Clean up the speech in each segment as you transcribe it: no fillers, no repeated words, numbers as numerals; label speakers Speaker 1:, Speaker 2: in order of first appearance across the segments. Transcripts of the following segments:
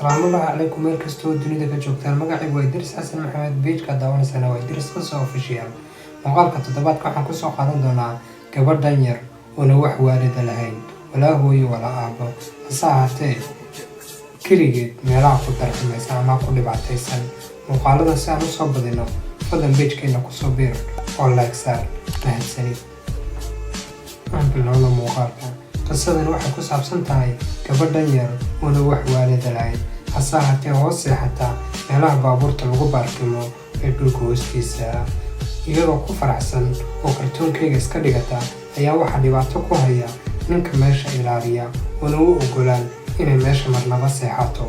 Speaker 1: السلام عليكم meel kastoo dunida ka joogtaan magacaygu waa Idris Xasan Maxamed page-ka daawanaysan waa Idris Xasan official muuqaalka toddobaadka waxaan ku soo qaadan doonaa gabadhan yar oo wax waalid lahayn walaa hooyo walaa aabbo hase ahaatee kaligeed meelaha ku darxumaysan ama ku dhibaataysan muuqaalada si aan u soo badino fadlan page-keena ku soo biir oo like saar mahadsanid aan bilowno muuqaalka qisadan waxay ku saabsan tahay gabadhan yar oo wax waalid lahayn hase ahaatee hoos seexata meelaha baabuurta lagu baarkimo ee dhulka hoostiisa iyadoo ku faraxsan oo kartoonkeyga iska dhigata ayaa waxaa dhibaato ku haya ninka meesha ilaaliya oo u ogolaan inay meesha marnaba seexato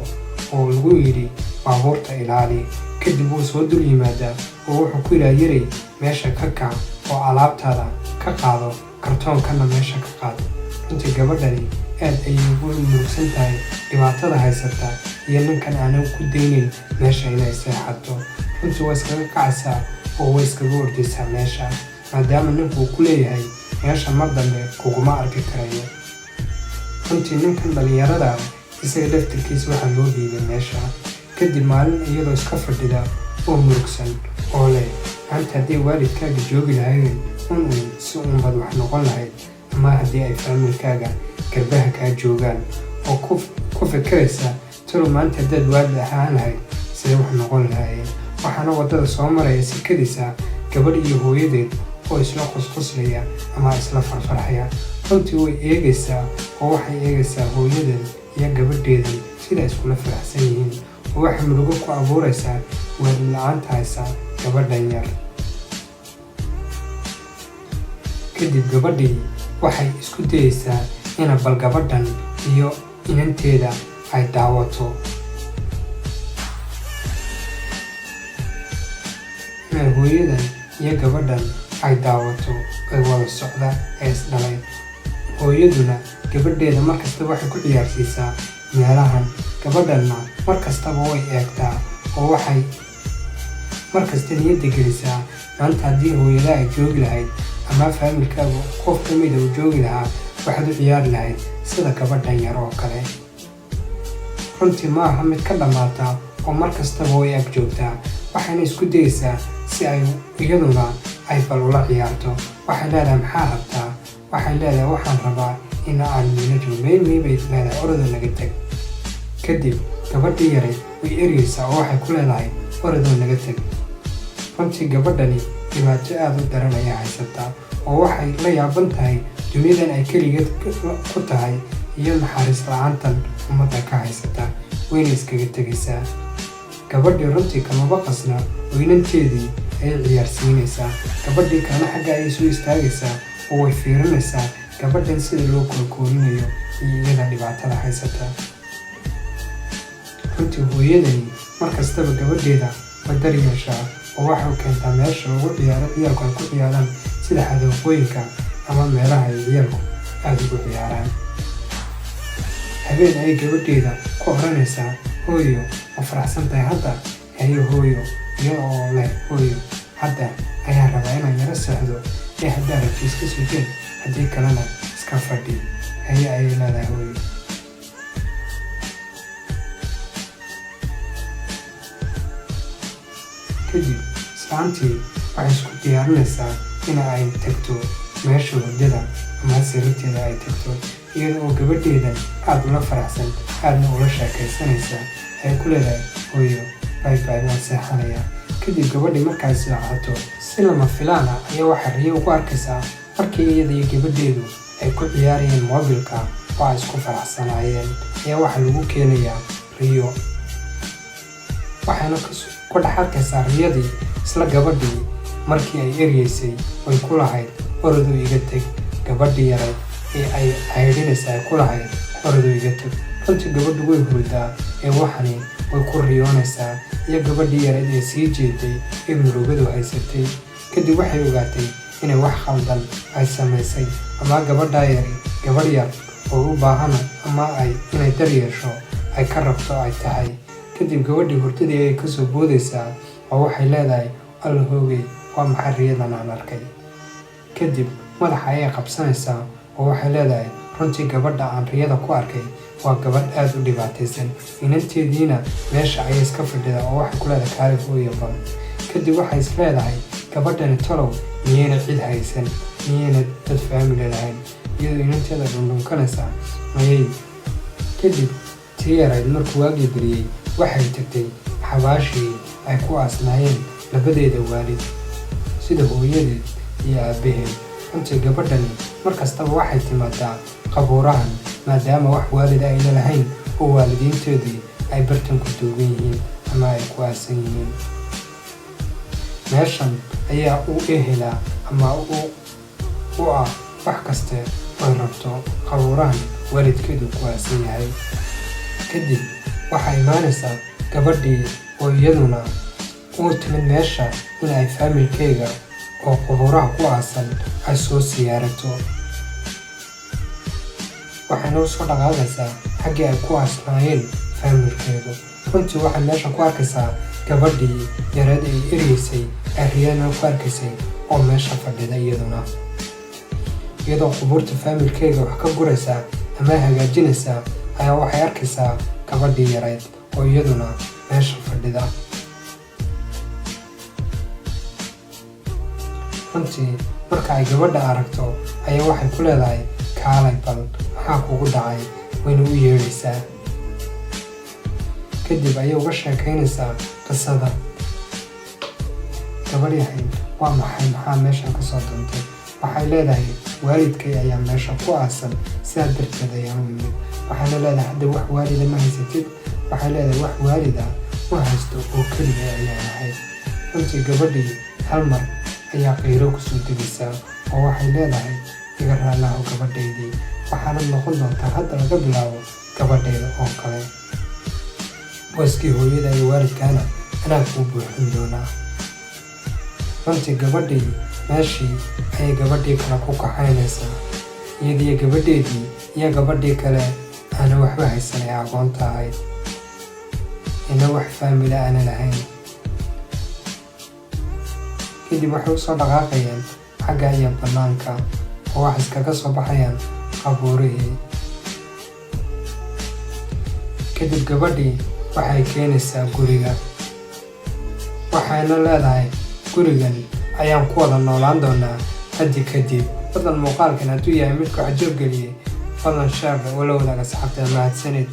Speaker 1: oo lagu yidhi baabuurta ilaali kadib uu soo dul yimaadaa oo wuxuu ku yidhaa yaray meesha ka kac oo alaabtaada ka qaado kartoonkana meesha ka qaado intii gabadhani aad ayay ugu murugsan tahay dhibaatada haysata iyo ninkan aanan ku daynin meesha inay seexato runtii waa iskaga kacaysaa oo way iskaga ordaysaa meesha maadaama ninku uu ku leeyahay meesha mar dambe kuguma arki karayo runtii ninkan dhalinyarada isaga laftirkiisa waxaa loo dhiibay meesha kadib maalin iyadoo iska fadhida oo murugsan oo leh maanta haddii waalidkaaga joogi lahayn si unbad wax noqon lahayd ama haddii ay faamilkaaga garbaha kaa joogaan oo ku fikiraysa talo maanta haddaad waalid ahaan lahayd siday wax noqon lahaayeen waxaana waddada soo maraya sikadiisa gabadh iyo hooyadeed oo isla qusquslaya ama isla farfarxaya runtii way eegaysaa oo waxay eegaysaa hooyadan iyo gabadheedan sida iskula faraxsan yihiin oo waxay murugo ku abuuraysaa waalid la-aanta haysa gabadhan yar kadib gabadhii waxay isku dayaysaa ina bal gabadhan iyo inanteeda ay daawato inay hooyadan iyo gabadhan ay daawato ay wada socda ee isdhalay hooyaduna gabadheeda markastaba waxay ku ciyaarsiisaa meelahan gabadhanna markastaba way eegtaa oo waxay markasta niyadda gelisaa maanta haddii hooyada ay joogi lahayd ama faamilkaagu qof ka mida uu joogi lahaa waxaad u ciyaari lahayd sida gabadhan yar oo kale runtii maaha mid ka dhammaata oo markastaba way ag joogtaa waxayna isku dayaysaa si ay iyaduna ay bal ula ciyaarto waxay leedahay maxaa rabtaa waxay leedahay waxaan rabaa in aan miinajo meybay leedahay orodoo naga teg kadib gabadhii yaray way eryaysaa oo waxay ku leedahay orodoo naga teg runtii gabadhani dhibaato aad u daran ayaa haysataa oo waxay la yaaban tahay duniyadan ay keligeed ku tahay iyo naxariis la-aantan ummadda ka haysataa wayna iskaga tegaysaa gabadhii runtii kamaba qasna weynanteedii ayay ciyaarsiinaysaa gabadhii kalena xagga ayay soo istaagaysaa oo way fiirinaysaa gabadhan sida loo koolkoolinayo iyo iyada dhibaatada haysataa runtii hooyadani markastaba gabadheeda way daryeeshaa oo waxay keentaa meesha lagu ciyaaro ciyaalku ay ku ciyaaraan sida xadooqooyinka ama meelaha ay ciyaalku aada ugu ciyaaraan habeen ayay gabadheeda ku oranaysaa hooyo ma faraxsan tahay hadda hayo hooyo iyada oo leh hooyo hadda ayaa rabaa inaan yaro seexdo ee haddaa rabto iska soo jeed haddii kalena iska fadhi haye ayay leedahay hooyo kadib islaantii waxay isku diyaarinaysaa in ay tagto meesha hurdada ama sariirteeda ay tagto iyada oo gabadheedan aada ula faraxsan aadna ula sheekaysanaysaa ay ku leedahay hooyo baybay waan seexanayaa kadib gabadhii markaay seexato si lama filaana ayaa waxaa riyo ugu arkaysaa markii iyada iyo gabadheedu ay ku ciyaarayeen moobilka oo ay isku faraxsanaayeen ayaa waxaa lagu keenayaa riyo waxayna ku dhex arkaysaa riyadii isla gabadhii markii ay eryeysay way ku lahayd orodoo iga teg gabadhii yaray ee ay caydhinaysa ay ku lahayd orodoo iga teg runtii gabadhu way hurdaa ee waxani way ku riyoonaysaa iyo gabadhii yarayd ee sii jeeday ee murugadu haysatay kadib waxay ogaatay inay wax khaldan ay samaysay ama gabadhaa yari gabadh yar oo u baahana ama inay daryeesho ay ka rabto ay tahay kadib gabadhii hurdadii ayay kasoo boodaysaa oo waxay leedahay alla hoogay waa maxay riyadan aan arkay kadib madaxa ayay qabsanaysaa oo waxay leedahay runtii gabadha aan riyada ku arkay waa gabadh aad u dhibaataysan. Inanteediina meesha ayay iska fadhida oo waxay ku leedahay kaali hooyo bal. Kadib waxay is leedahay gabadhani talow miyayna cid haysan, miyayna dad faamili lahayn. iyadoo inanteeda dhundhunkanaysa ayay kadib tii yarayd markuu waagii bariyey waxay tagtay xabaashii ay ku aasnaayeen labadeeda waalid sida hooyadeed iyo aabbaheed. runtii gabadhani markastaba waxay timaadaa qabuurahan maadaama wax waalid ayna lahayn oo waalidiinteedii ay bartan ku duugan yihiin ama ay ku aasan yihiin. meeshan ayaa u ehelaa ama u ah wax kaste ay rabto qabuurahan waalidkeedu ku aasan yahay. kadib waxaa imaanaysaa gabadhii oo iyaduna u timid meesha in ay faamilkeega oo qabuuraha ku aasan ay soo siyaarato. waxayna u soo dhaqaaqaysaa xaggii ay ku aasnaayeen faamilkeedu. runtii waxay meesha ku arkaysaa gabadhii yareed ay eryeysay ay riyana ku arkaysay oo meesha fadhida iyadoo qubuurta faamilkeega wax ka guraysaa ama hagaajinaysaa ayaa waxay arkaysaa gabadhii yareed oo iyaduna meesha fadhida. runtii marka ay gabadha aragto ayaa waxay ku leedahay kaalay bal maxaa kugu dhacay, wayna u yeedhaysaa. kadib ayay uga sheekaynaysaa qisada. gabadh yahay waa maxaa meeshan ka soo duntay? waxay leedahay waalidkay ayaa meesha ku aasan, sidaa darteed ayaan u yimid. waxayna leedahay hadda wax waalida ma haysatid? waxay leedahay wax waalida ma haysto oo keliga ayaa ahayd. runtii gabadhii hal mar ayaa qayro kusoo degaysaa oo waxay leedahay iga raallaho gabadhaydii, waxaana noqon doontaa hadda laga bilaabo gabadhayda oo kale. booskii hooyada iyo waalidkaana anaa kuu buuxin doonaa. runtii gabadhii meeshii ayay gabadhii kale ku kaxaynaysaa iyadiyo gabadheedii iyo gabadhii kale aana waxba haysan ee aqoonta ahayd ina wax faamila aana lahayn. kadib waxay u soo dhaqaaqayaan xagga iyo bannaanka oo wax iskaga soo baxayaan qabuurihii. kadib gabadhii waxay keenaysaa guriga, waxayna leedahay gurigan ayaan ku wada noolaan doonaa haddi kadib. fadlan muuqaalkan hadduu yahay midku cajoog geliyey fadlan shaarka wala wadaaga asxaabta mahadsanid.